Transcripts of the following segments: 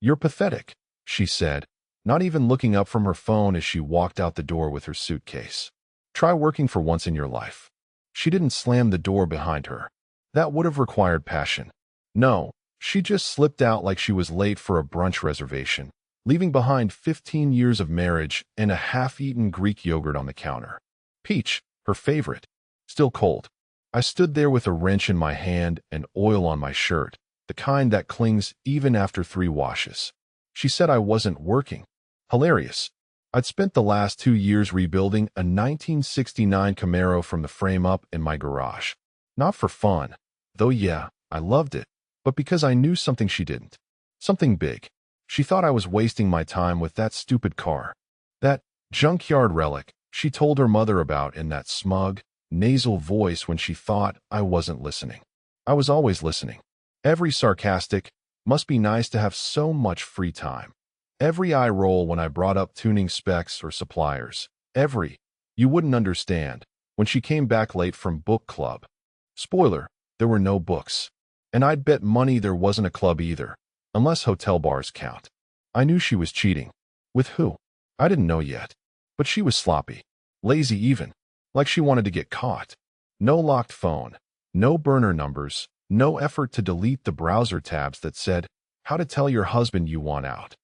"You're pathetic," she said, not even looking up from her phone as she walked out the door with her suitcase. "Try working for once in your life." She didn't slam the door behind her. That would have required passion. No, she just slipped out like she was late for a brunch reservation, leaving behind 15 years of marriage and a half-eaten Greek yogurt on the counter. Peach, her favorite, still cold. I stood there with a wrench in my hand and oil on my shirt, the kind that clings even after 3 washes. She said I wasn't working. Hilarious. I'd spent the last 2 years rebuilding a 1969 Camaro from the frame up in my garage. Not for fun, though yeah, I loved it, but because I knew something she didn't. Something big. She thought I was wasting my time with that stupid car. That junkyard relic she told her mother about in that smug, nasal voice when she thought I wasn't listening. I was always listening. Every sarcastic, "Must be nice to have so much free time." Every eye roll when I brought up tuning specs or suppliers. Every, "You wouldn't understand," when she came back late from book club. Spoiler, there were no books. And I'd bet money there wasn't a club either, unless hotel bars count. I knew she was cheating. With who? I didn't know yet. But she was sloppy. Lazy even. Like she wanted to get caught. No locked phone. No burner numbers. No effort to delete the browser tabs that said, "How to tell your husband you want out."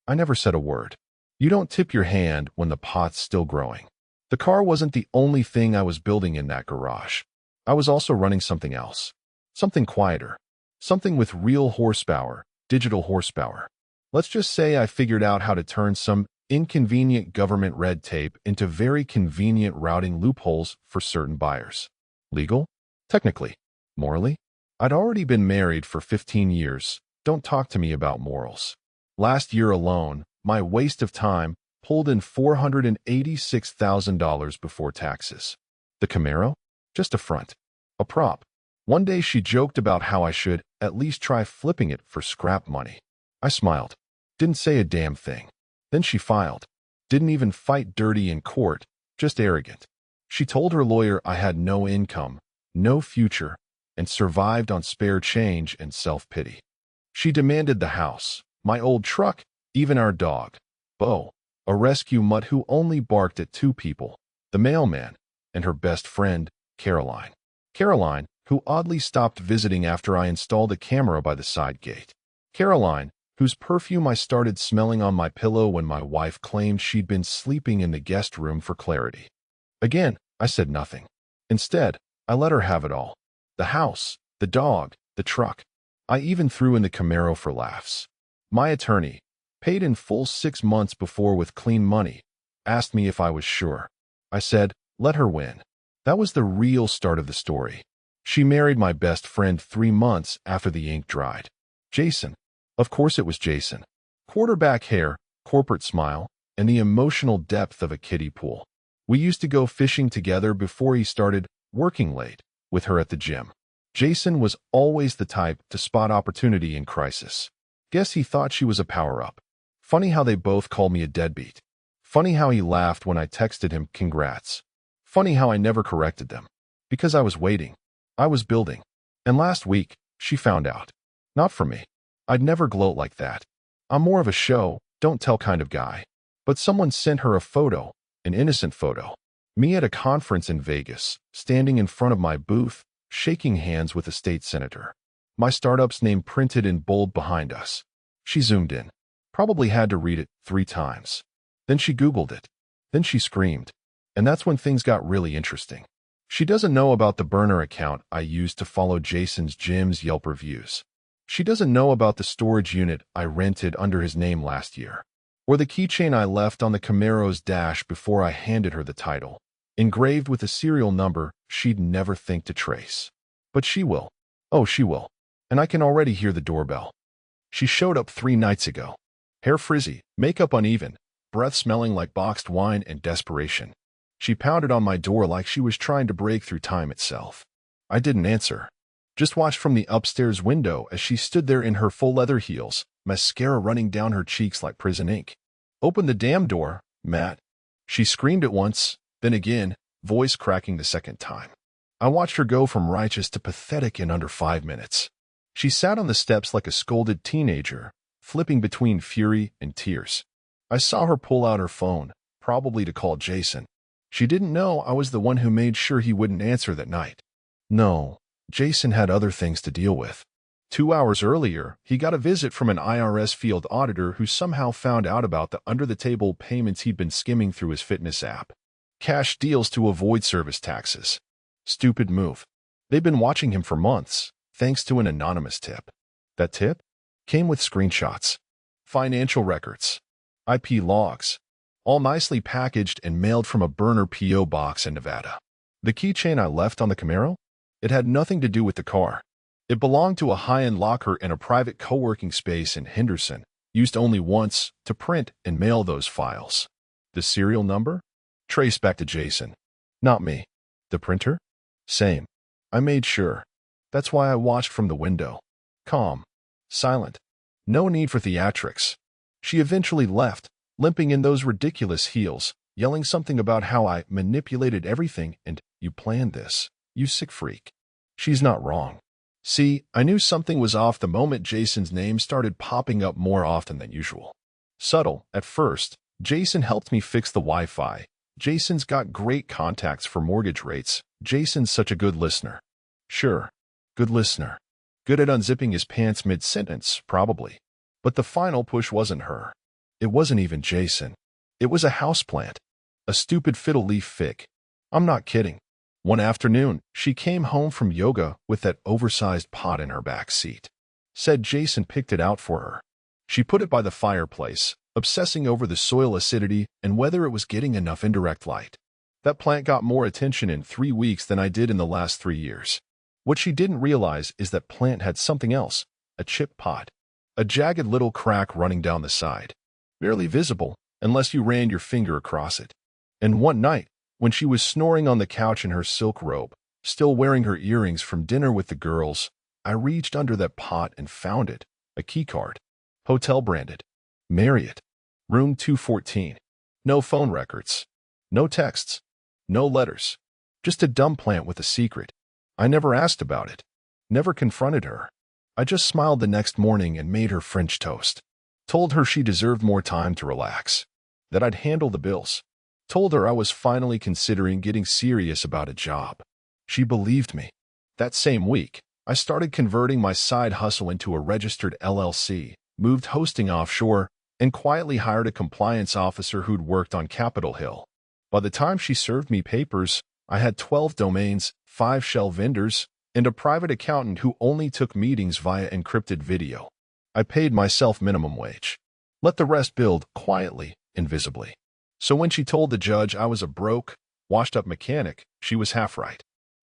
I never said a word. You don't tip your hand when the pot's still growing. The car wasn't the only thing I was building in that garage. I was also running something else. Something quieter. Something with real horsepower, digital horsepower. Let's just say I figured out how to turn some inconvenient government red tape into very convenient routing loopholes for certain buyers. Legal? Technically. Morally? I'd already been married for 15 years. Don't talk to me about morals. Last year alone, my waste of time pulled in $486,000 before taxes. The Camaro? Just a front. A prop. One day she joked about how I should at least try flipping it for scrap money. I smiled. Didn't say a damn thing. Then she filed. Didn't even fight dirty in court, just arrogant. She told her lawyer I had no income, no future, and survived on spare change and self-pity. She demanded the house, my old truck, even our dog, Bo, a rescue mutt who only barked at 2 people, the mailman, and her best friend, Caroline. Caroline, who oddly stopped visiting after I installed a camera by the side gate. Caroline, whose perfume I started smelling on my pillow when my wife claimed she'd been sleeping in the guest room for clarity. Again, I said nothing. Instead, I let her have it all. The house, the dog, the truck. I even threw in the Camaro for laughs. My attorney, paid in full 6 months before with clean money, asked me if I was sure. I said, let her win. That was the real start of the story. She married my best friend 3 months after the ink dried. Jason. Of course it was Jason. Quarterback hair, corporate smile, and the emotional depth of a kiddie pool. We used to go fishing together before he started working late with her at the gym. Jason was always the type to spot opportunity in crisis. Guess he thought she was a power-up. Funny how they both called me a deadbeat. Funny how he laughed when I texted him congrats. Funny how I never corrected them. Because I was waiting. I was building. And last week, she found out. Not for me. I'd never gloat like that. I'm more of a show, don't tell kind of guy. But someone sent her a photo, an innocent photo. Me at a conference in Vegas, standing in front of my booth, shaking hands with a state senator. My startup's name printed in bold behind us. She zoomed in. Probably had to read it 3 times. Then she Googled it. Then she screamed. And that's when things got really interesting. She doesn't know about the burner account I used to follow Jason's gym's Yelp reviews. She doesn't know about the storage unit I rented under his name last year. Or the keychain I left on the Camaro's dash before I handed her the title, engraved with a serial number she'd never think to trace. But she will. Oh, she will. And I can already hear the doorbell. She showed up 3 nights ago. Hair frizzy, makeup uneven, breath smelling like boxed wine and desperation. She pounded on my door like she was trying to break through time itself. I didn't answer. Just watched from the upstairs window as she stood there in her full leather heels, mascara running down her cheeks like prison ink. Open the damn door, Matt. She screamed at once, then again, voice cracking the second time. I watched her go from righteous to pathetic in under 5 minutes. She sat on the steps like a scolded teenager, flipping between fury and tears. I saw her pull out her phone, probably to call Jason. She didn't know I was the one who made sure he wouldn't answer that night. No, Jason had other things to deal with. 2 hours earlier, he got a visit from an IRS field auditor who somehow found out about the under-the-table payments he'd been skimming through his fitness app. Cash deals to avoid service taxes. Stupid move. They'd been watching him for months, thanks to an anonymous tip. That tip came with screenshots, financial records, IP logs, all nicely packaged and mailed from a burner P.O. box in Nevada. The keychain I left on the Camaro? It had nothing to do with the car. It belonged to a high-end locker in a private co-working space in Henderson, used only once to print and mail those files. The serial number? Traced back to Jason. Not me. The printer? Same. I made sure. That's why I watched from the window. Calm. Silent. No need for theatrics. She eventually left, limping in those ridiculous heels, yelling something about how I manipulated everything and, "You planned this, you sick freak." She's not wrong. See, I knew something was off the moment Jason's name started popping up more often than usual. Subtle, at first, Jason helped me fix the Wi-Fi. Jason's got great contacts for mortgage rates. Jason's such a good listener. Sure, good listener. Good at unzipping his pants mid-sentence, probably. But the final push wasn't her. It wasn't even Jason. It was a houseplant. A stupid fiddle leaf fig. I'm not kidding. One afternoon, she came home from yoga with that oversized pot in her back seat. Said Jason picked it out for her. She put it by the fireplace, obsessing over the soil acidity and whether it was getting enough indirect light. That plant got more attention in 3 weeks than I did in the last 3 years. What she didn't realize is that plant had something else, a chip pot. A jagged little crack running down the side. Barely visible, unless you ran your finger across it. And one night, when she was snoring on the couch in her silk robe, still wearing her earrings from dinner with the girls, I reached under that pot and found it, a keycard. Hotel branded. Marriott. Room 214. No phone records. No texts. No letters. Just a dumb plant with a secret. I never asked about it. Never confronted her. I just smiled the next morning and made her French toast. Told her she deserved more time to relax. That I'd handle the bills. Told her I was finally considering getting serious about a job. She believed me. That same week, I started converting my side hustle into a registered LLC, moved hosting offshore, and quietly hired a compliance officer who'd worked on Capitol Hill. By the time she served me papers, I had 12 domains, 5 shell vendors, and a private accountant who only took meetings via encrypted video. I paid myself minimum wage. Let the rest build quietly, invisibly. So when she told the judge I was a broke, washed-up mechanic, she was half right.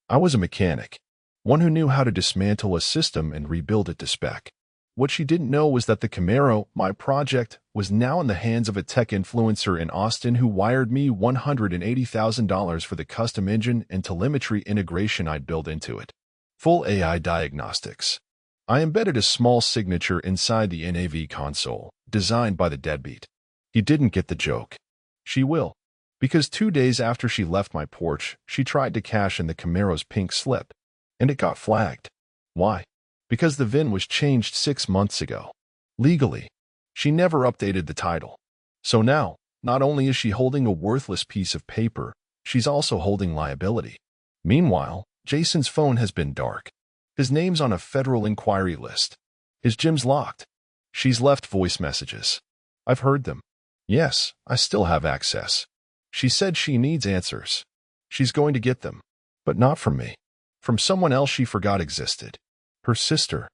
I was a mechanic, one who knew how to dismantle a system and rebuild it to spec. What she didn't know was that the Camaro, my project, was now in the hands of a tech influencer in Austin who wired me $180,000 for the custom engine and telemetry integration I'd built into it. Full AI diagnostics. I embedded a small signature inside the NAV console, designed by the deadbeat. He didn't get the joke. She will. Because 2 days after she left my porch, she tried to cash in the Camaro's pink slip. And it got flagged. Why? Because the VIN was changed 6 months ago. Legally. She never updated the title. So now, not only is she holding a worthless piece of paper, she's also holding liability. Meanwhile, Jason's phone has been dark. His name's on a federal inquiry list. His gym's locked. She's left voice messages. I've heard them. Yes, I still have access. She said she needs answers. She's going to get them. But not from me. From someone else she forgot existed. Her sister.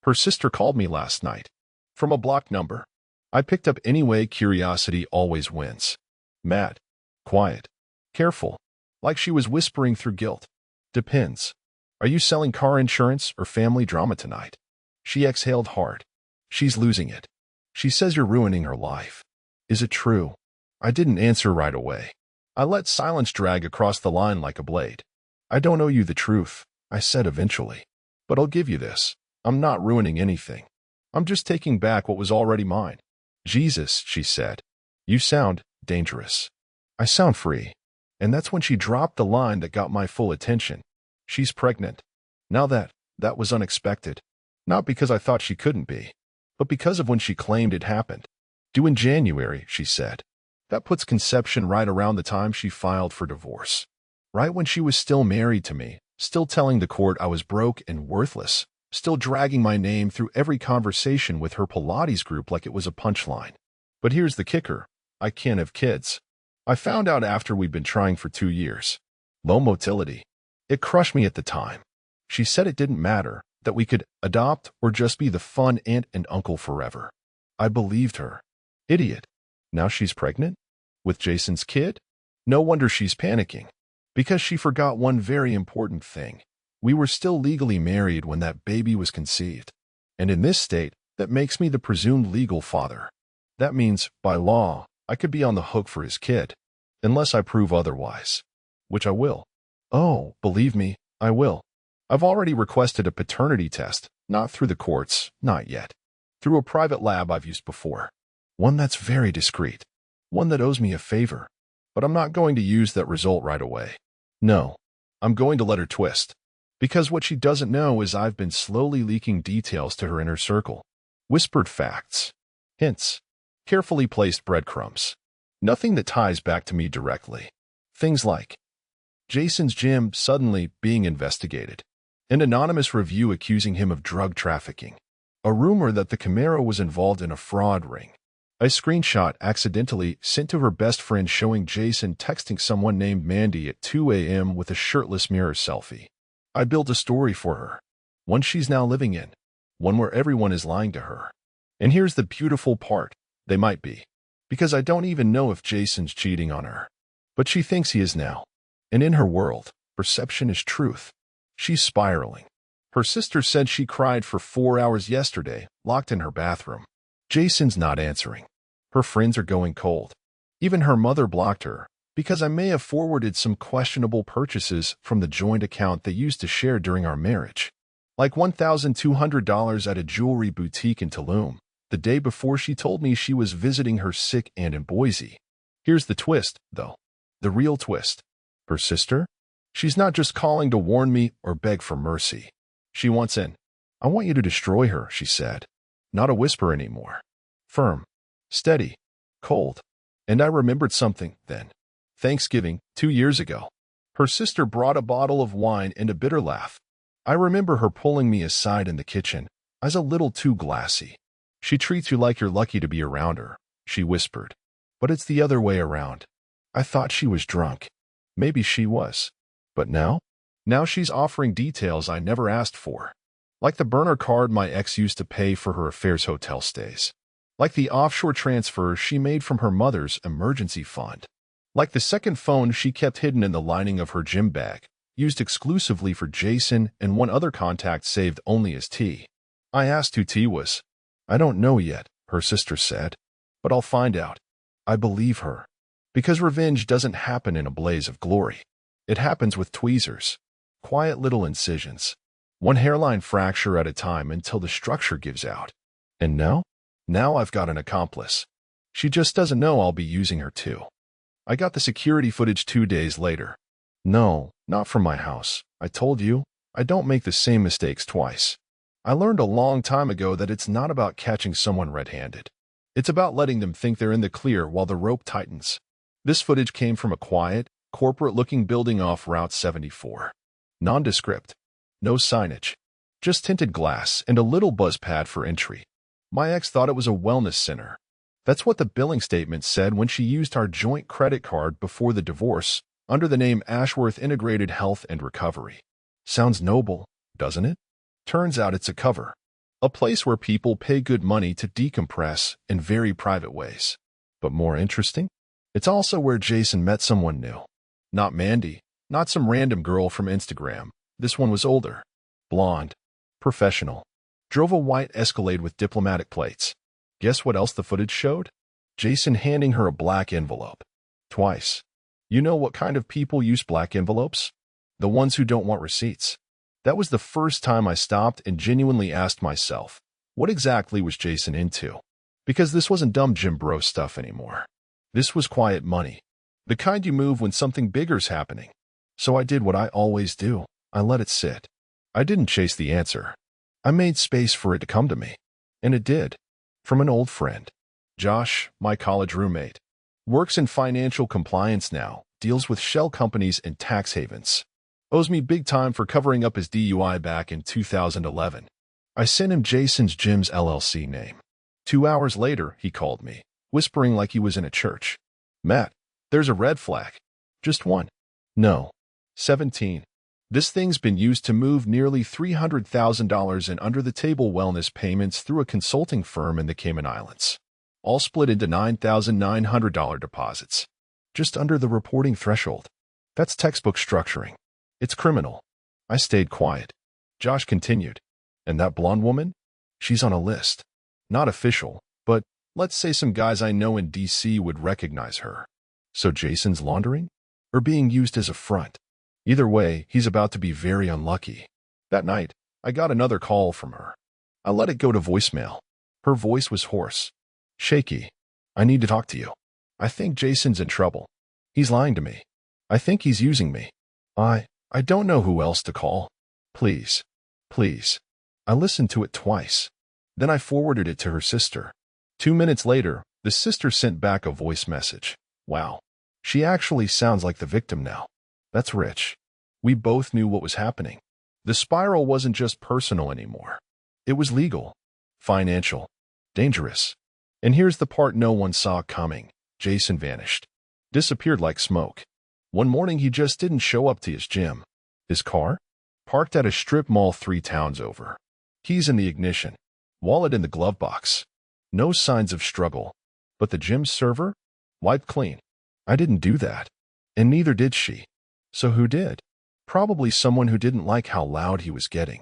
Her sister called me last night. From a blocked number. I picked up anyway. Curiosity always wins. Mad. Quiet. Careful. Like she was whispering through guilt. Depends. Are you selling car insurance or family drama tonight? She exhaled hard. She's losing it. She says you're ruining her life. Is it true? I didn't answer right away. I let silence drag across the line like a blade. I don't owe you the truth, I said eventually. But I'll give you this. I'm not ruining anything. I'm just taking back what was already mine. Jesus, she said. You sound dangerous. I sound free. And that's when she dropped the line that got my full attention. She's pregnant. Now that was unexpected. Not because I thought she couldn't be. but because of when she claimed it happened. Due in January, she said. That puts conception right around the time she filed for divorce. Right when she was still married to me, still telling the court I was broke and worthless, still dragging my name through every conversation with her Pilates group like it was a punchline. But here's the kicker. I can't have kids. I found out after we'd been trying for 2 years. Low motility. It crushed me at the time. She said it didn't matter, that we could adopt or just be the fun aunt and uncle forever. I believed her. Idiot. Now she's pregnant? With Jason's kid? No wonder she's panicking. Because she forgot one very important thing. We were still legally married when that baby was conceived. And in this state, that makes me the presumed legal father. That means, by law, I could be on the hook for his kid. Unless I prove otherwise. Which I will. Oh, believe me, I will. I've already requested a paternity test, not through the courts, not yet. Through a private lab I've used before. One that's very discreet. One that owes me a favor. But I'm not going to use that result right away. No, I'm going to let her twist. Because what she doesn't know is I've been slowly leaking details to her inner circle. Whispered facts. Hints. Carefully placed breadcrumbs. Nothing that ties back to me directly. Things like Jason's gym suddenly being investigated. An anonymous review accusing him of drug trafficking. A rumor that the Camaro was involved in a fraud ring. A screenshot accidentally sent to her best friend showing Jason texting someone named Mandy at 2 a.m. with a shirtless mirror selfie. I built a story for her. One she's now living in. One where everyone is lying to her. And here's the beautiful part. They might be. Because I don't even know if Jason's cheating on her. But she thinks he is now. And in her world, perception is truth. She's spiraling. Her sister said she cried for 4 hours yesterday, locked in her bathroom. Jason's not answering. Her friends are going cold. Even her mother blocked her, because I may have forwarded some questionable purchases from the joint account they used to share during our marriage. Like $1,200 at a jewelry boutique in Tulum, the day before she told me she was visiting her sick aunt in Boise. Here's the twist, though. The real twist. Her sister? She's not just calling to warn me or beg for mercy. She wants in. I want you to destroy her, she said. Not a whisper anymore. Firm. Steady. Cold. And I remembered something then. Thanksgiving, 2 years ago. Her sister brought a bottle of wine and a bitter laugh. I remember her pulling me aside in the kitchen. I was a little too glassy. She treats you like you're lucky to be around her, she whispered. But it's the other way around. I thought she was drunk. Maybe she was. But now? Now she's offering details I never asked for. Like the burner card my ex used to pay for her affairs hotel stays. Like the offshore transfers she made from her mother's emergency fund. Like the second phone she kept hidden in the lining of her gym bag, used exclusively for Jason and one other contact saved only as T. I asked who T was. I don't know yet, her sister said. But I'll find out. I believe her. Because revenge doesn't happen in a blaze of glory. It happens with tweezers. Quiet little incisions. One hairline fracture at a time until the structure gives out. And now? Now I've got an accomplice. She just doesn't know I'll be using her too. I got the security footage 2 days later. No, not from my house. I told you, I don't make the same mistakes twice. I learned a long time ago that it's not about catching someone red-handed. It's about letting them think they're in the clear while the rope tightens. This footage came from a quiet, corporate-looking building off Route 74. Nondescript. No signage. Just tinted glass and a little buzz pad for entry. My ex thought it was a wellness center. That's what the billing statement said when she used our joint credit card before the divorce, under the name Ashworth Integrated Health and Recovery. Sounds noble, doesn't it? Turns out it's a cover. A place where people pay good money to decompress in very private ways. But more interesting? It's also where Jason met someone new. Not Mandy, not some random girl from Instagram. This one was older. Blonde. Professional. Drove a white Escalade with diplomatic plates. Guess what else the footage showed? Jason handing her a black envelope. Twice. You know what kind of people use black envelopes? The ones who don't want receipts. That was the first time I stopped and genuinely asked myself, what exactly was Jason into? Because this wasn't dumb gym bro stuff anymore. This was quiet money. The kind you move when something bigger's happening. So I did what I always do. I let it sit. I didn't chase the answer. I made space for it to come to me. And it did. From an old friend. Josh, my college roommate. Works in financial compliance now, deals with shell companies and tax havens. Owes me big time for covering up his DUI back in 2011. I sent him Jason's Gym's LLC name. 2 hours later, he called me, whispering like he was in a church. Matt, there's a red flag. Just one. No. 17. This thing's been used to move nearly $300,000 in under-the-table wellness payments through a consulting firm in the Cayman Islands. All split into $9,900 deposits. Just under the reporting threshold. That's textbook structuring. It's criminal. I stayed quiet. Josh continued. And that blonde woman? She's on a list. Not official, but let's say some guys I know in D.C. would recognize her. So Jason's laundering? Or being used as a front? Either way, he's about to be very unlucky. That night, I got another call from her. I let it go to voicemail. Her voice was hoarse. Shaky. I need to talk to you. I think Jason's in trouble. He's lying to me. I think he's using me. I don't know who else to call. Please. Please. I listened to it twice. Then I forwarded it to her sister. 2 minutes later, the sister sent back a voice message. Wow. She actually sounds like the victim now. That's rich. We both knew what was happening. The spiral wasn't just personal anymore. It was legal, financial, dangerous. And here's the part no one saw coming. Jason vanished. Disappeared like smoke. One morning he just didn't show up to his gym. His car? Parked at a strip mall 3 towns over. Keys in the ignition. Wallet in the glove box. No signs of struggle. But the gym server? Wiped clean. I didn't do that. And neither did she. So who did? Probably someone who didn't like how loud he was getting.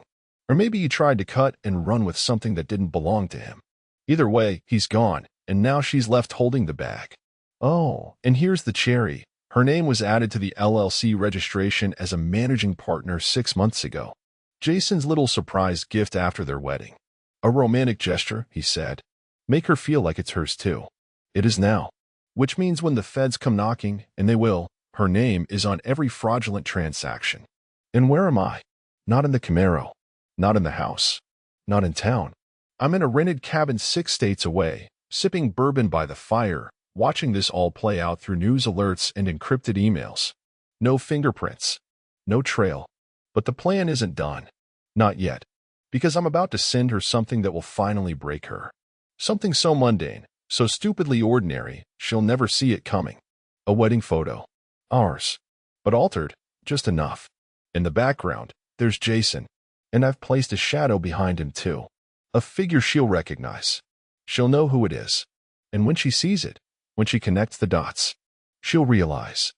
Or maybe he tried to cut and run with something that didn't belong to him. Either way, he's gone, and now she's left holding the bag. Oh, and here's the cherry. Her name was added to the LLC registration as a managing partner 6 months ago. Jason's little surprise gift after their wedding. A romantic gesture, he said. Make her feel like it's hers too. It is now. Which means when the feds come knocking, and they will, her name is on every fraudulent transaction. And where am I? Not in the Camaro. Not in the house. Not in town. I'm in a rented cabin 6 states away, sipping bourbon by the fire, watching this all play out through news alerts and encrypted emails. No fingerprints. No trail. But the plan isn't done. Not yet. Because I'm about to send her something that will finally break her. Something so mundane, so stupidly ordinary, she'll never see it coming. A wedding photo. Ours. But altered, just enough. In the background, there's Jason. And I've placed a shadow behind him too. A figure she'll recognize. She'll know who it is. And when she sees it, when she connects the dots, she'll realize.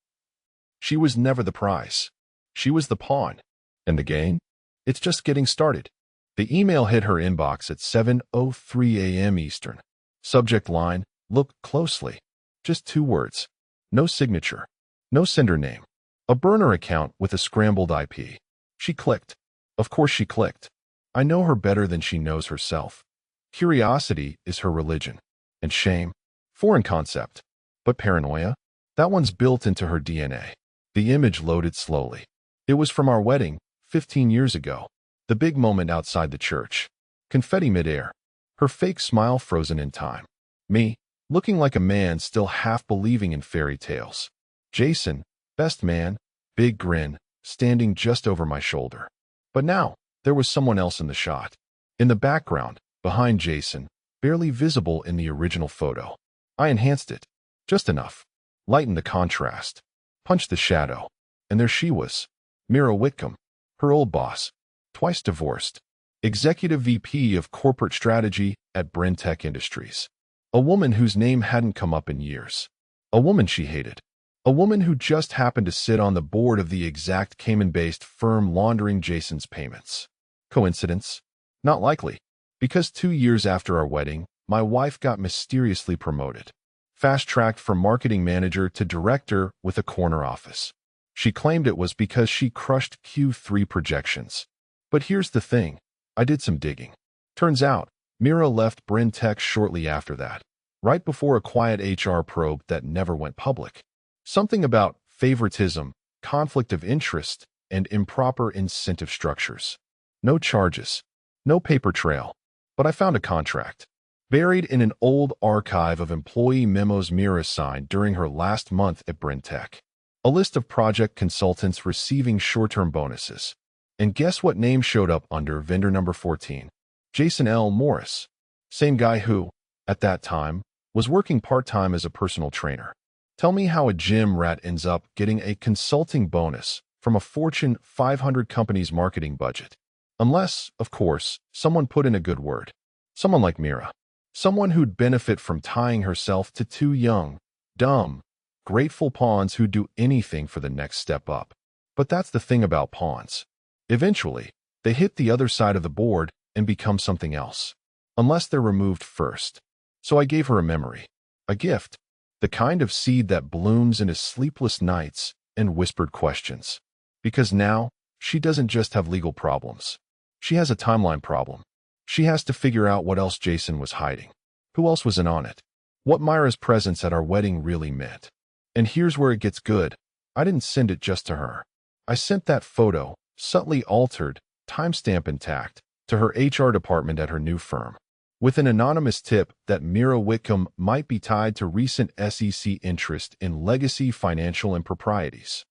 She was never the prize. She was the pawn. And the game? It's just getting started. The email hit her inbox at 7:03 a.m. Eastern. Subject line, look closely. Just 2 words. No signature. No sender name. A burner account with a scrambled IP. She clicked. Of course she clicked. I know her better than she knows herself. Curiosity is her religion. And shame? Foreign concept. But paranoia? That one's built into her DNA. The image loaded slowly. It was from our wedding, 15 years ago. The big moment outside the church. Confetti midair. Her fake smile frozen in time. Me, looking like a man still half believing in fairy tales. Jason, best man, big grin, standing just over my shoulder. But now, there was someone else in the shot. In the background, behind Jason, barely visible in the original photo. I enhanced it. Just enough. Lightened the contrast. Punched the shadow. And there she was. Mira Whitcomb. Her old boss. Twice divorced. Executive VP of Corporate Strategy at Brentech Industries. A woman whose name hadn't come up in years. A woman she hated. A woman who just happened to sit on the board of the exact Cayman-based firm laundering Jason's payments. Coincidence? Not likely. Because 2 years after our wedding, my wife got mysteriously promoted. Fast-tracked from marketing manager to director with a corner office. She claimed it was because she crushed Q3 projections. But here's the thing. I did some digging. Turns out, Mira left Brentech shortly after that, right before a quiet HR probe that never went public. Something about favoritism, conflict of interest, and improper incentive structures. No charges. No paper trail. But I found a contract. buried in an old archive of employee memos Mira signed during her last month at Brentech. A list of project consultants receiving short-term bonuses. And guess what name showed up under vendor number 14? Jason L. Morris. Same guy who, at that time, was working part-time as a personal trainer. Tell me how a gym rat ends up getting a consulting bonus from a Fortune 500 company's marketing budget. Unless, of course, someone put in a good word. Someone like Mira. Someone who'd benefit from tying herself to two young, dumb, grateful pawns who'd do anything for the next step up. But that's the thing about pawns. Eventually, they hit the other side of the board and become something else. Unless they're removed first. So I gave her a memory. A gift. The kind of seed that blooms into sleepless nights and whispered questions. Because now, she doesn't just have legal problems. She has a timeline problem. She has to figure out what else Jason was hiding. Who else was in on it? What Myra's presence at our wedding really meant. And here's where it gets good. I didn't send it just to her. I sent that photo, subtly altered, timestamp intact, to her HR department at her new firm. With an anonymous tip that Mira Whitcomb might be tied to recent SEC interest in legacy financial improprieties.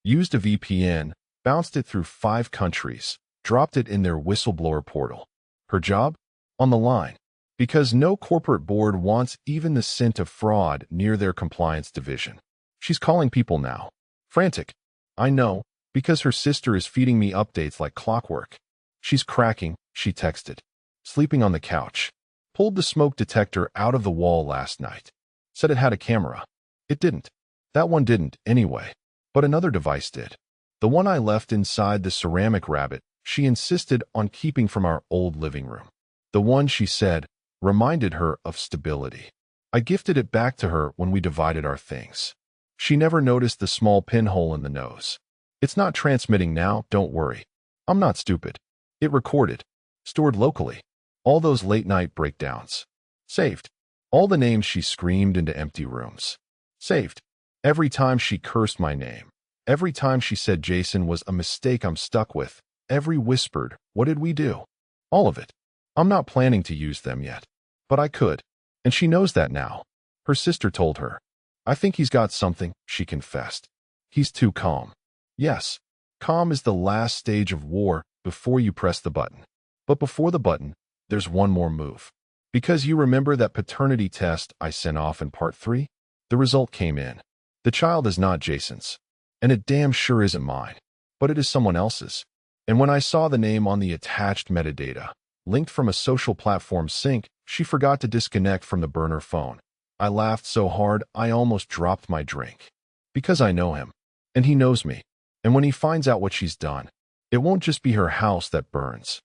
Used a VPN, bounced it through 5 countries, dropped it in their whistleblower portal. Her job? On the line. Because no corporate board wants even the scent of fraud near their compliance division. She's calling people now. Frantic. I know, because her sister is feeding me updates like clockwork. She's cracking, she texted. Sleeping on the couch. Pulled the smoke detector out of the wall last night. Said it had a camera. It didn't. That one didn't, anyway. But another device did. The one I left inside the ceramic rabbit she insisted on keeping from our old living room. The one, she said, reminded her of stability. I gifted it back to her when we divided our things. She never noticed the small pinhole in the nose. It's not transmitting now, don't worry. I'm not stupid. It recorded. Stored locally. All those late-night breakdowns. Saved. All the names she screamed into empty rooms. Saved. Every time she cursed my name. Every time she said Jason was a mistake I'm stuck with. Every whispered, what did we do? All of it. I'm not planning to use them yet. But I could. And she knows that now. Her sister told her. I think he's got something, she confessed. He's too calm. Yes. Calm is the last stage of war before you press the button. But before the button, there's one more move. Because you remember that paternity test I sent off in part 3? The result came in. The child is not Jason's. And it damn sure isn't mine. But it is someone else's. And when I saw the name on the attached metadata, linked from a social platform sync, she forgot to disconnect from the burner phone. I laughed so hard I almost dropped my drink. Because I know him. And he knows me. And when he finds out what she's done, it won't just be her house that burns.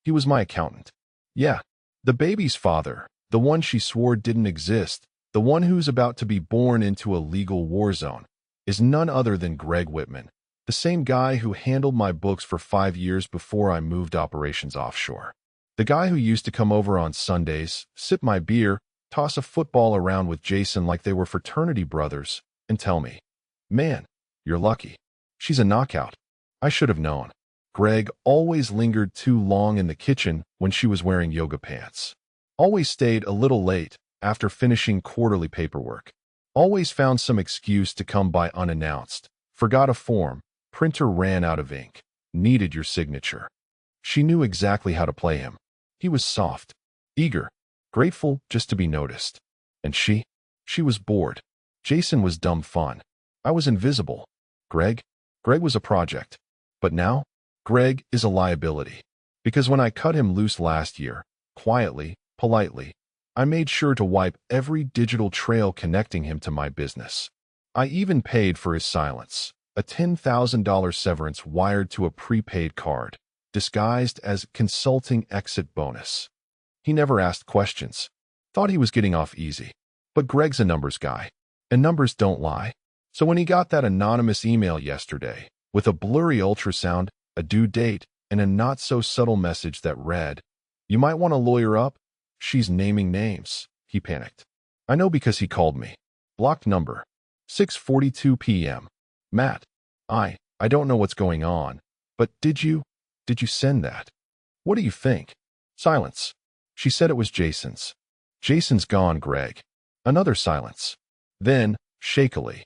He was my accountant. Yeah. The baby's father, the one she swore didn't exist, the one who's about to be born into a legal war zone, is none other than Greg Whitman, the same guy who handled my books for 5 years before I moved operations offshore. The guy who used to come over on Sundays, sip my beer, toss a football around with Jason like they were fraternity brothers, and tell me, man, you're lucky. She's a knockout. I should have known. Greg always lingered too long in the kitchen when she was wearing yoga pants. Always stayed a little late after finishing quarterly paperwork. Always found some excuse to come by unannounced. Forgot a form. Printer ran out of ink. Needed your signature. She knew exactly how to play him. He was soft, eager, grateful just to be noticed. And she was bored. Jason was dumb fun. I was invisible. Greg was a project. But now, Greg is a liability. Because when I cut him loose last year, quietly, politely, I made sure to wipe every digital trail connecting him to my business. I even paid for his silence, a $10,000 severance wired to a prepaid card, disguised as consulting exit bonus. He never asked questions. Thought he was getting off easy. But Greg's a numbers guy, and numbers don't lie. So when he got that anonymous email yesterday, with a blurry ultrasound, a due date, and a not-so-subtle message that read, "You might want to lawyer up. She's naming names," he panicked. I know because he called me. Blocked number. 6:42 p.m. Matt, I don't know what's going on, but did you send that? What do you think? Silence. She said it was Jason's. Jason's gone, Greg. Another silence. Then, shakily,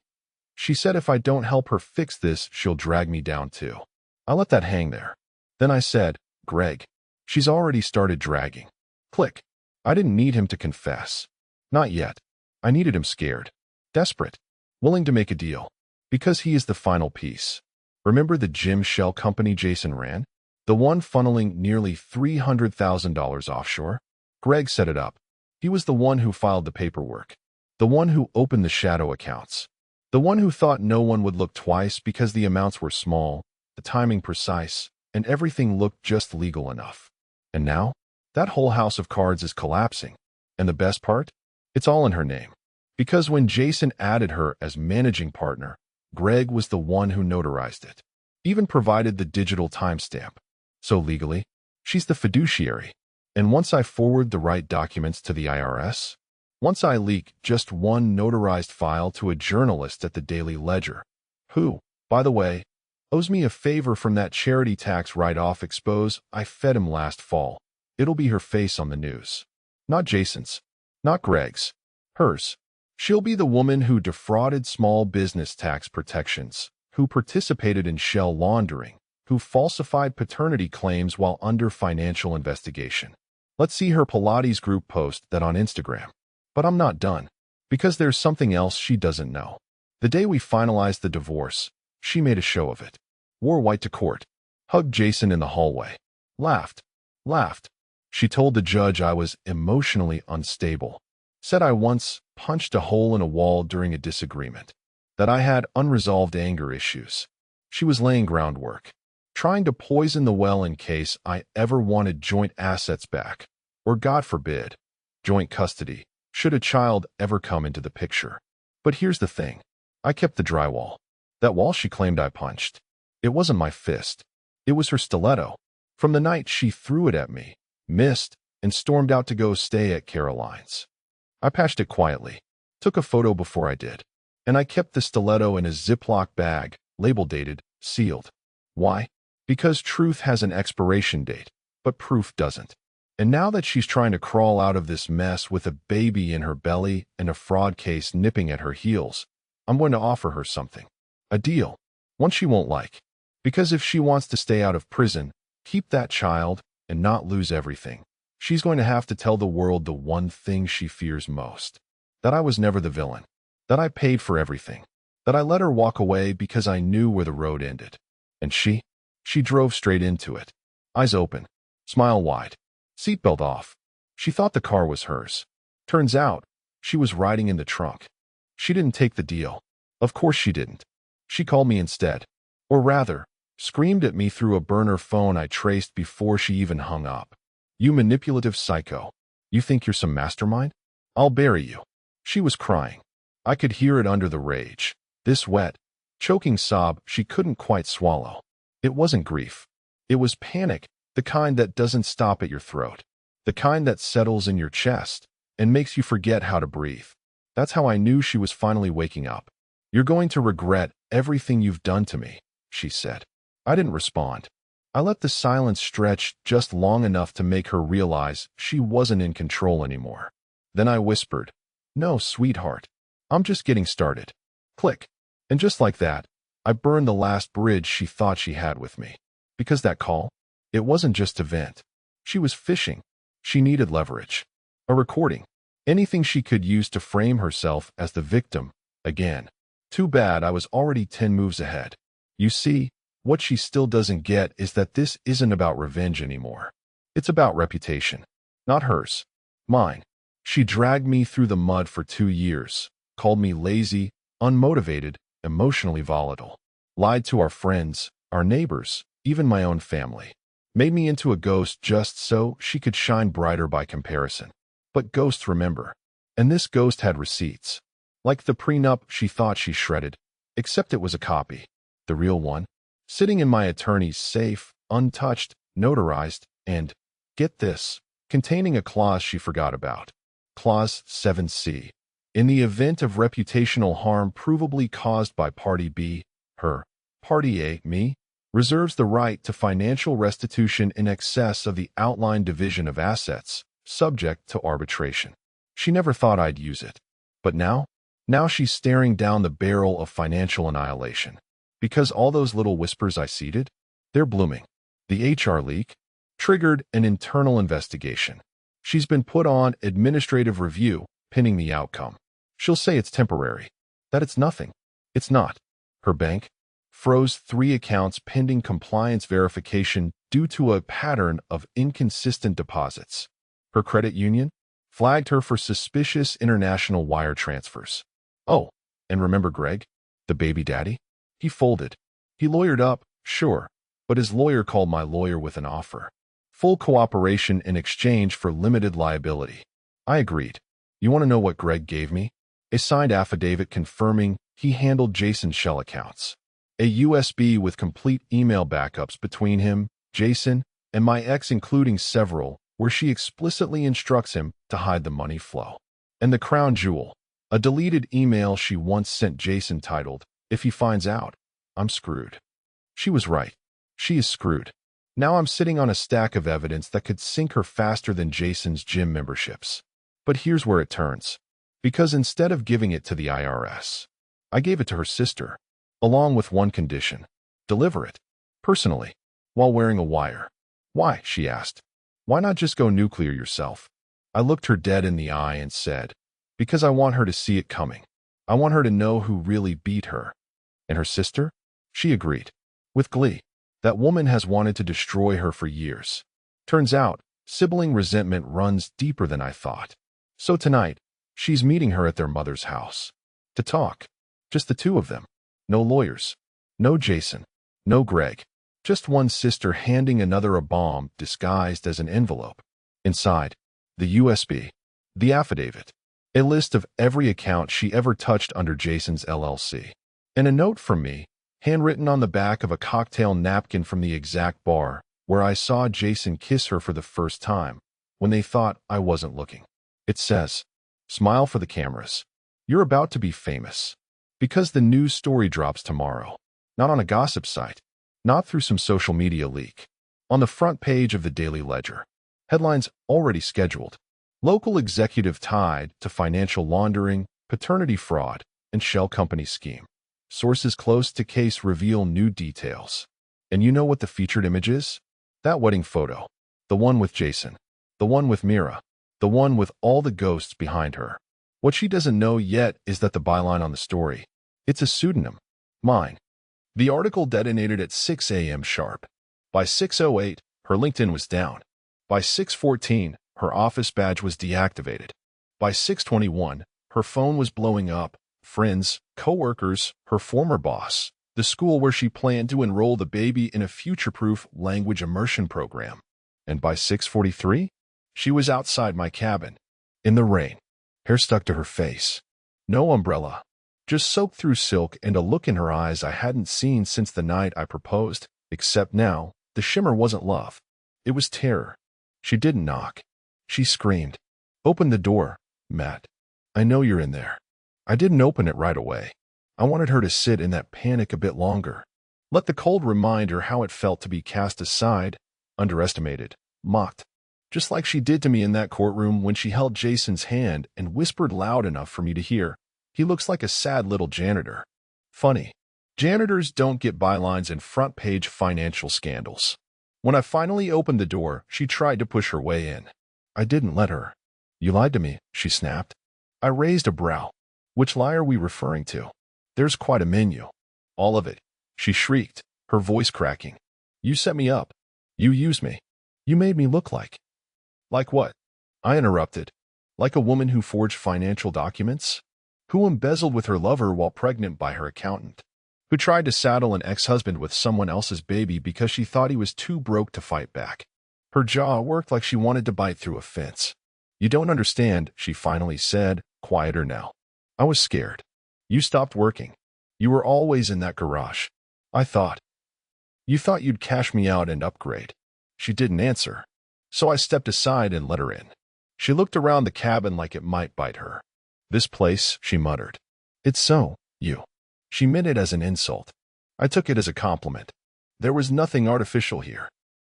she said if I don't help her fix this, she'll drag me down too. I let that hang there. Then I said, Greg, she's already started dragging. Click. I didn't need him to confess. Not yet. I needed him scared, desperate, willing to make a deal. Because he is the final piece. Remember the gym shell company Jason ran? The one funneling nearly $300,000 offshore? Greg set it up. He was the one who filed the paperwork. The one who opened the shadow accounts. The one who thought no one would look twice because the amounts were small, the timing precise, and everything looked just legal enough. And now, that whole house of cards is collapsing. And the best part? It's all in her name. Because when Jason added her as managing partner, Greg was the one who notarized it. Even provided the digital timestamp. So legally, she's the fiduciary. And once I forward the right documents to the IRS, once I leak just one notarized file to a journalist at the Daily Ledger, who, by the way, owes me a favor from that charity tax write-off expose I fed him last fall, it'll be her face on the news. Not Jason's. Not Greg's. Hers. She'll be the woman who defrauded small business tax protections, who participated in shell laundering, who falsified paternity claims while under financial investigation. Let's see her Pilates group post that on Instagram. But I'm not done. Because there's something else she doesn't know. The day we finalized the divorce, she made a show of it. Wore white to court. Hugged Jason in the hallway. Laughed. She told the judge I was emotionally unstable. Said I once punched a hole in a wall during a disagreement. That I had unresolved anger issues. She was laying groundwork. Trying to poison the well in case I ever wanted joint assets back. Or God forbid, joint custody, should a child ever come into the picture. But here's the thing. I kept the drywall. That wall she claimed I punched. It wasn't my fist. It was her stiletto. From the night she threw it at me, missed, and stormed out to go stay at Caroline's. I patched it quietly. Took a photo before I did. And I kept the stiletto in a Ziploc bag, label dated, sealed. Why? Because truth has an expiration date, but proof doesn't. And now that she's trying to crawl out of this mess with a baby in her belly and a fraud case nipping at her heels, I'm going to offer her something. A deal. One she won't like. Because if she wants to stay out of prison, keep that child, and not lose everything, she's going to have to tell the world the one thing she fears most. That I was never the villain. That I paid for everything. That I let her walk away because I knew where the road ended. And she drove straight into it. Eyes open. Smile wide. Seatbelt off. She thought the car was hers. Turns out, she was riding in the trunk. She didn't take the deal. Of course she didn't. She called me instead. Or rather, screamed at me through a burner phone I traced before she even hung up. You manipulative psycho. You think you're some mastermind? I'll bury you. She was crying. I could hear it under the rage. This wet, choking sob she couldn't quite swallow. It wasn't grief. It was panic, the kind that doesn't stop at your throat. The kind that settles in your chest and makes you forget how to breathe. That's how I knew she was finally waking up. You're going to regret everything you've done to me, she said. I didn't respond. I let the silence stretch just long enough to make her realize she wasn't in control anymore. Then I whispered, "No, sweetheart. I'm just getting started." Click. And just like that, I burned the last bridge she thought she had with me. Because that call, it wasn't just to vent. She was fishing. She needed leverage. A recording. Anything she could use to frame herself as the victim, again. Too bad I was already 10 moves ahead. You see, what she still doesn't get is that this isn't about revenge anymore. It's about reputation. Not hers. Mine. She dragged me through the mud for 2 years, called me lazy, unmotivated, emotionally volatile. Lied to our friends, our neighbors, even my own family. Made me into a ghost just so she could shine brighter by comparison. But ghosts remember. And this ghost had receipts. Like the prenup she thought she shredded, except it was a copy. The real one. Sitting in my attorney's safe, untouched, notarized, and, get this, containing a clause she forgot about. Clause 7C. In the event of reputational harm provably caused by Party B, her, Party A, me, reserves the right to financial restitution in excess of the outlined division of assets, subject to arbitration. She never thought I'd use it. But now she's staring down the barrel of financial annihilation. Because all those little whispers I seeded, they're blooming. The HR leak triggered an internal investigation. She's been put on administrative review, pinning the outcome. She'll say it's temporary, that it's nothing. It's not. Her bank froze 3 accounts pending compliance verification due to a pattern of inconsistent deposits. Her credit union flagged her for suspicious international wire transfers. Oh, and remember Greg, the baby daddy? He folded. He lawyered up, sure, but his lawyer called my lawyer with an offer. Full cooperation in exchange for limited liability. I agreed. You want to know what Greg gave me? A signed affidavit confirming he handled Jason's shell accounts. A USB with complete email backups between him, Jason, and my ex, including several, where she explicitly instructs him to hide the money flow. And the crown jewel, a deleted email she once sent Jason titled, "If he finds out, I'm screwed." She was right. She is screwed. Now I'm sitting on a stack of evidence that could sink her faster than Jason's gym memberships. But here's where it turns. Because instead of giving it to the IRS, I gave it to her sister, along with one condition: deliver it, personally, while wearing a wire. Why? She asked. Why not just go nuclear yourself? I looked her dead in the eye and said, because I want her to see it coming. I want her to know who really beat her. And her sister? She agreed. With glee. That woman has wanted to destroy her for years. Turns out, sibling resentment runs deeper than I thought. So tonight, she's meeting her at their mother's house. To talk. Just the two of them. No lawyers. No Jason. No Greg. Just one sister handing another a bomb disguised as an envelope. Inside, the USB, the affidavit, a list of every account she ever touched under Jason's LLC, and a note from me, handwritten on the back of a cocktail napkin from the exact bar where I saw Jason kiss her for the first time, when they thought I wasn't looking. It says, "Smile for the cameras. You're about to be famous." Because the news story drops tomorrow. Not on a gossip site. Not through some social media leak. On the front page of the Daily Ledger. Headlines already scheduled. Local executive tied to financial laundering, paternity fraud, and shell company scheme. Sources close to case reveal new details. And you know what the featured image is? That wedding photo. The one with Jason. The one with Mira. The one with all the ghosts behind her. What she doesn't know yet is that the byline on the story, it's a pseudonym. Mine. The article detonated at 6 a.m. sharp. By 6:08, her LinkedIn was down. By 6:14, her office badge was deactivated. By 6:21, her phone was blowing up. Friends, co-workers, her former boss, the school where she planned to enroll the baby in a future-proof language immersion program. And by 6:43, she was outside my cabin, in the rain, hair stuck to her face. No umbrella. Just soaked through silk and a look in her eyes I hadn't seen since the night I proposed, except now, the shimmer wasn't love. It was terror. She didn't knock. She screamed, "Open the door, Matt. I know you're in there." I didn't open it right away. I wanted her to sit in that panic a bit longer. Let the cold remind her how it felt to be cast aside, underestimated, mocked. Just like she did to me in that courtroom when she held Jason's hand and whispered loud enough for me to hear. He looks like a sad little janitor. Funny. Janitors don't get bylines in front-page financial scandals. When I finally opened the door, she tried to push her way in. I didn't let her. "You lied to me," she snapped. I raised a brow. "Which lie are we referring to? There's quite a menu." "All of it," she shrieked, her voice cracking. "You set me up. You used me. You made me look like—" "Like what?" I interrupted. "Like a woman who forged financial documents? Who embezzled with her lover while pregnant by her accountant? Who tried to saddle an ex-husband with someone else's baby because she thought he was too broke to fight back?" Her jaw worked like she wanted to bite through a fence. "You don't understand," she finally said, quieter now. I was scared. "You stopped working. You were always in that garage. I thought. You thought you'd cash me out and upgrade." She didn't answer. So I stepped aside and let her in. She looked around the cabin like it might bite her. "This place," she muttered. "It's so, you." She meant it as an insult. I took it as a compliment. There was nothing artificial here.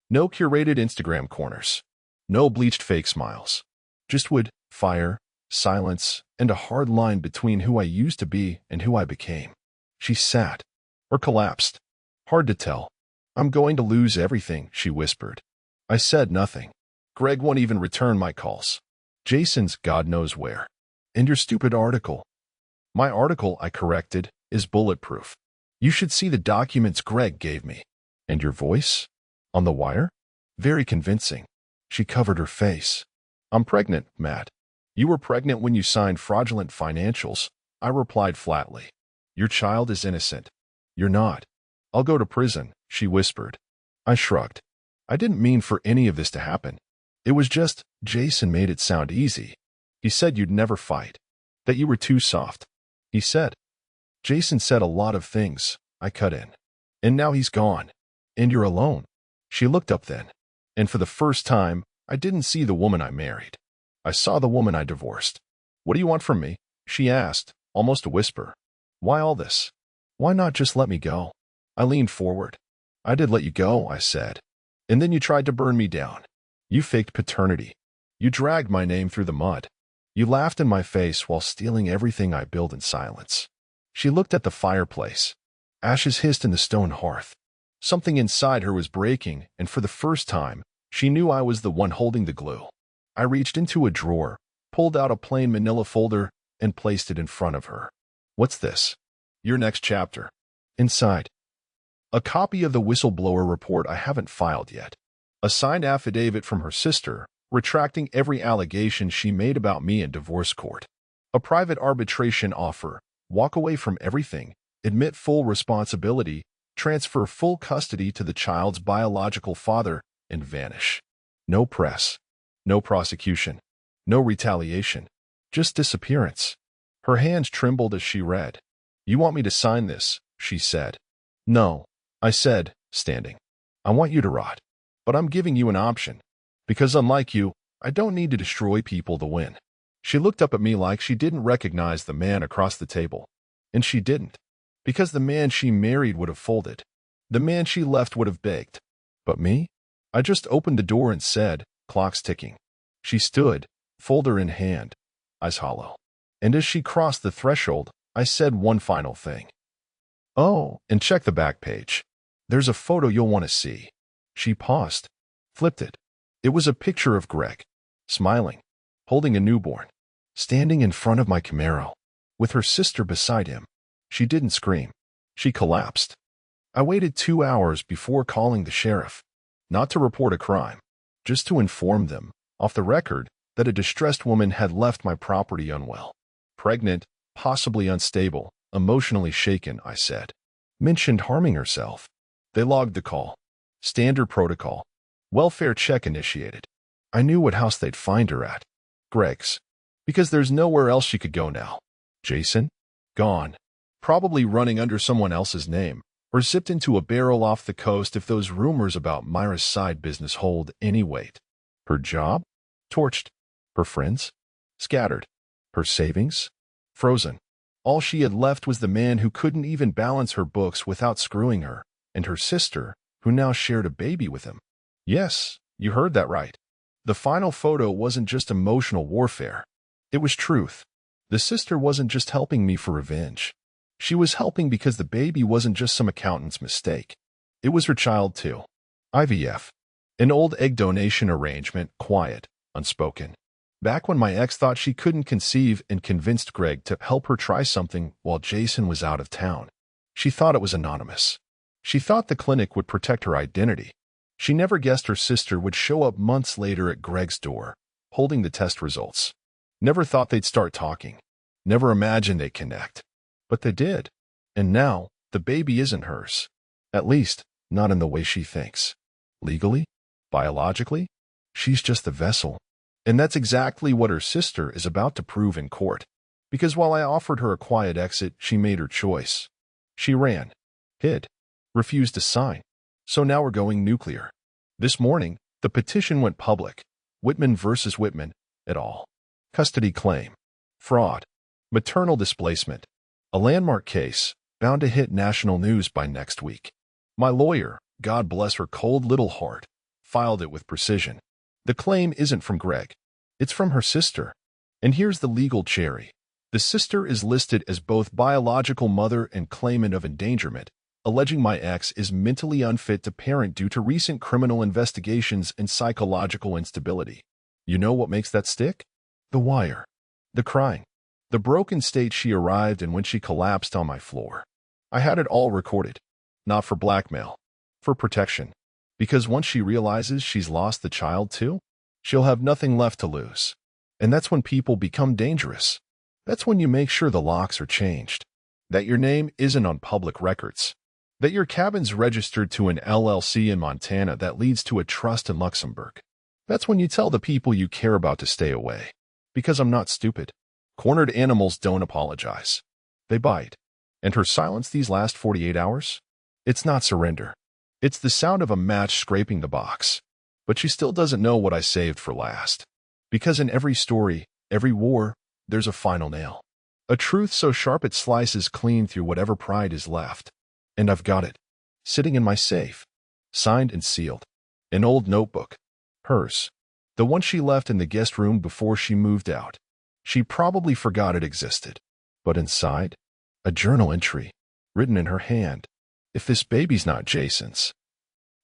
No curated Instagram corners. No bleached fake smiles. Just wood, fire, silence, and a hard line between who I used to be and who I became. She sat, or collapsed. Hard to tell. I'm going to lose everything, she whispered. I said nothing. Greg won't even return my calls. Jason's God knows where. And your stupid article. My article, I corrected, is bulletproof. You should see the documents Greg gave me. And your voice? On the wire? Very convincing. She covered her face. I'm pregnant, Matt. You were pregnant when you signed fraudulent financials, I replied flatly. Your child is innocent. You're not. I'll go to prison, she whispered. I shrugged. I didn't mean for any of this to happen. It was just, Jason made it sound easy. He said you'd never fight. That you were too soft. He said. Jason said a lot of things, I cut in. And now he's gone. And you're alone. She looked up then. And for the first time, I didn't see the woman I married. I saw the woman I divorced. What do you want from me? She asked, almost a whisper. Why all this? Why not just let me go? I leaned forward. I did let you go, I said. And then you tried to burn me down. You faked paternity. You dragged my name through the mud. You laughed in my face while stealing everything I built in silence. She looked at the fireplace. Ashes hissed in the stone hearth. Something inside her was breaking, and for the first time, she knew I was the one holding the glue. I reached into a drawer, pulled out a plain manila folder, and placed it in front of her. What's this? Your next chapter. Inside. A copy of the whistleblower report I haven't filed yet. A signed affidavit from her sister, retracting every allegation she made about me in divorce court. A private arbitration offer, walk away from everything, admit full responsibility, transfer full custody to the child's biological father, and vanish. No press. No prosecution. No retaliation. Just disappearance. Her hands trembled as she read. You want me to sign this, she said. No, I said, standing. I want you to rot. But I'm giving you an option. Because unlike you, I don't need to destroy people to win. She looked up at me like she didn't recognize the man across the table. And she didn't. Because the man she married would have folded. The man she left would have begged. But me? I just opened the door and said, clock's ticking. She stood, folder in hand, eyes hollow. And as she crossed the threshold, I said one final thing. Oh, and check the back page. There's a photo you'll want to see. She paused, flipped it. It was a picture of Greg, smiling, holding a newborn, standing in front of my Camaro, with her sister beside him. She didn't scream. She collapsed. I waited 2 hours before calling the sheriff, not to report a crime, just to inform them, off the record, that a distressed woman had left my property unwell. Pregnant, possibly unstable, emotionally shaken, I said. Mentioned harming herself. They logged the call. Standard protocol. Welfare check initiated. I knew what house they'd find her at. Greg's. Because there's nowhere else she could go now. Jason? Gone. Probably running under someone else's name, or zipped into a barrel off the coast if those rumors about Myra's side business hold any weight. Her job? Torched. Her friends? Scattered. Her savings? Frozen. All she had left was the man who couldn't even balance her books without screwing her, and her sister, who now shared a baby with him. Yes, you heard that right. The final photo wasn't just emotional warfare. It was truth. The sister wasn't just helping me for revenge. She was helping because the baby wasn't just some accountant's mistake. It was her child too. IVF. An old egg donation arrangement, quiet, unspoken. Back when my ex thought she couldn't conceive and convinced Greg to help her try something while Jason was out of town. She thought it was anonymous. She thought the clinic would protect her identity. She never guessed her sister would show up months later at Greg's door, holding the test results. Never thought they'd start talking. Never imagined they'd connect. But they did. And now, the baby isn't hers. At least, not in the way she thinks. Legally? Biologically? She's just the vessel. And that's exactly what her sister is about to prove in court. Because while I offered her a quiet exit, she made her choice. She ran. Hid. Refused to sign. So now we're going nuclear. This morning, the petition went public. Whitman versus Whitman, et al. Custody claim. Fraud. Maternal displacement. A landmark case, bound to hit national news by next week. My lawyer, God bless her cold little heart, filed it with precision. The claim isn't from Greg. It's from her sister. And here's the legal cherry. The sister is listed as both biological mother and claimant of endangerment, alleging my ex is mentally unfit to parent due to recent criminal investigations and psychological instability. You know what makes that stick? The wire. The crying. The broken state she arrived in when she collapsed on my floor. I had it all recorded. Not for blackmail. For protection. Because once she realizes she's lost the child too, she'll have nothing left to lose. And that's when people become dangerous. That's when you make sure the locks are changed. That your name isn't on public records. That your cabin's registered to an LLC in Montana that leads to a trust in Luxembourg. That's when you tell the people you care about to stay away. Because I'm not stupid. Cornered animals don't apologize. They bite. And her silence these last 48 hours? It's not surrender. It's the sound of a match scraping the box. But she still doesn't know what I saved for last. Because in every story, every war, there's a final nail. A truth so sharp it slices clean through whatever pride is left. And I've got it. Sitting in my safe. Signed and sealed. An old notebook. Hers. The one she left in the guest room before she moved out. She probably forgot it existed. But inside, a journal entry. Written in her hand. If this baby's not Jason's,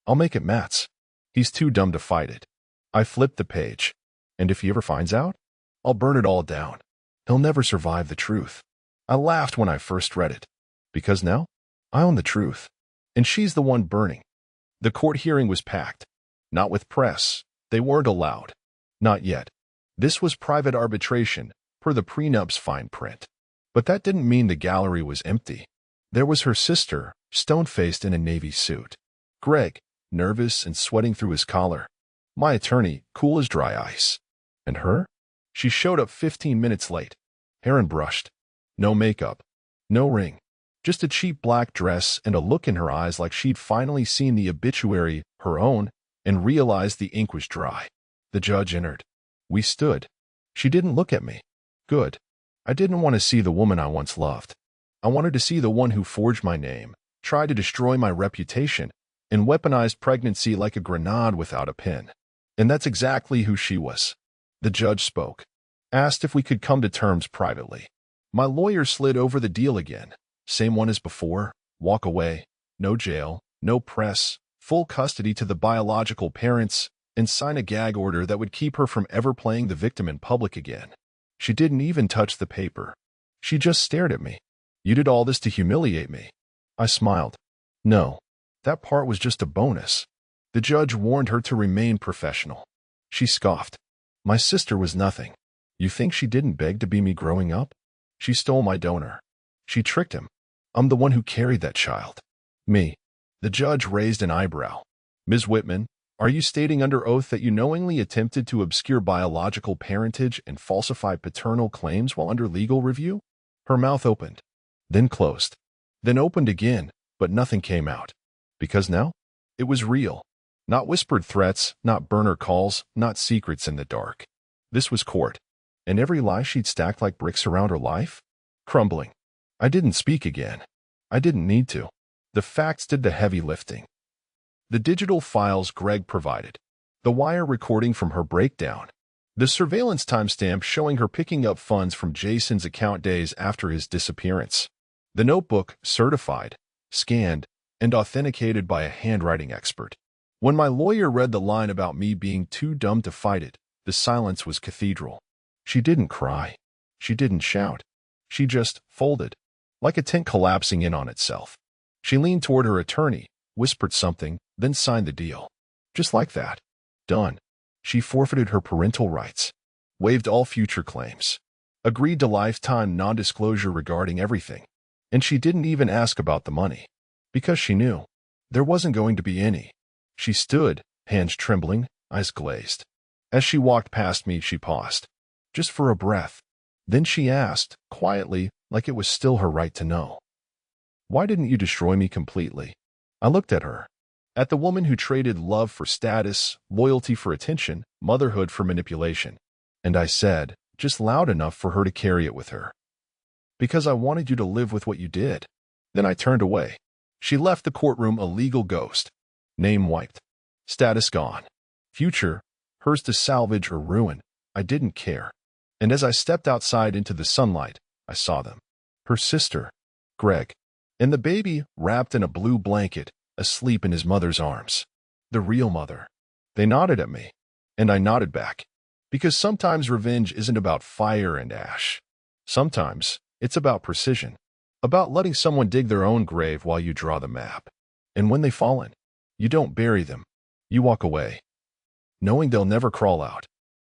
I'll make it Matt's. He's too dumb to fight it. I flipped the page. And if he ever finds out, I'll burn it all down. He'll never survive the truth. I laughed when I first read it. Because now, I own the truth. And she's the one burning. The court hearing was packed. Not with press. They weren't allowed. Not yet. This was private arbitration, per the prenup's fine print. But that didn't mean the gallery was empty. There was her sister, stone-faced in a navy suit. Greg, nervous and sweating through his collar. My attorney, cool as dry ice. And her? She showed up 15 minutes late. Hair unbrushed. No makeup. No ring. Just a cheap black dress and a look in her eyes like she'd finally seen the obituary, her own, and realized the ink was dry. The judge entered. We stood. She didn't look at me. Good. I didn't want to see the woman I once loved. I wanted to see the one who forged my name, tried to destroy my reputation, and weaponized pregnancy like a grenade without a pin. And that's exactly who she was. The judge spoke. Asked if we could come to terms privately. My lawyer slid over the deal again. Same one as before. Walk away. No jail. No press. Full custody to the biological parents, and sign a gag order that would keep her from ever playing the victim in public again. She didn't even touch the paper. She just stared at me. You did all this to humiliate me. I smiled. No. That part was just a bonus. The judge warned her to remain professional. She scoffed. My sister was nothing. You think she didn't beg to be me growing up? She stole my donor. She tricked him. I'm the one who carried that child. Me. The judge raised an eyebrow. Ms. Whitman, are you stating under oath that you knowingly attempted to obscure biological parentage and falsify paternal claims while under legal review? Her mouth opened. Then closed. Then opened again, but nothing came out. Because now? It was real. Not whispered threats, not burner calls, not secrets in the dark. This was court. And every lie she'd stacked like bricks around her life? Crumbling. I didn't speak again. I didn't need to. The facts did the heavy lifting. The digital files Greg provided. The wire recording from her breakdown. The surveillance timestamp showing her picking up funds from Jason's account days after his disappearance. The notebook, certified, scanned, and authenticated by a handwriting expert. When my lawyer read the line about me being too dumb to fight it, the silence was cathedral. She didn't cry. She didn't shout. She just folded, like a tent collapsing in on itself. She leaned toward her attorney, whispered something, then signed the deal. Just like that. Done. She forfeited her parental rights, waived all future claims, agreed to lifetime non-disclosure regarding everything, and she didn't even ask about the money, because she knew there wasn't going to be any. She stood, hands trembling, eyes glazed. As she walked past me, she paused, just for a breath. Then she asked, quietly, like it was still her right to know. Why didn't you destroy me completely? I looked at her. At the woman who traded love for status, loyalty for attention, motherhood for manipulation. And I said, just loud enough for her to carry it with her. Because I wanted you to live with what you did. Then I turned away. She left the courtroom a legal ghost. Name wiped. Status gone. Future, hers to salvage or ruin. I didn't care. And as I stepped outside into the sunlight, I saw them. Her sister, Greg, and the baby wrapped in a blue blanket, asleep in his mother's arms. The real mother. They nodded at me, and I nodded back. Because sometimes revenge isn't about fire and ash. Sometimes it's about precision. About letting someone dig their own grave while you draw the map. And when they've fallen, you don't bury them. You walk away, knowing they'll never crawl out.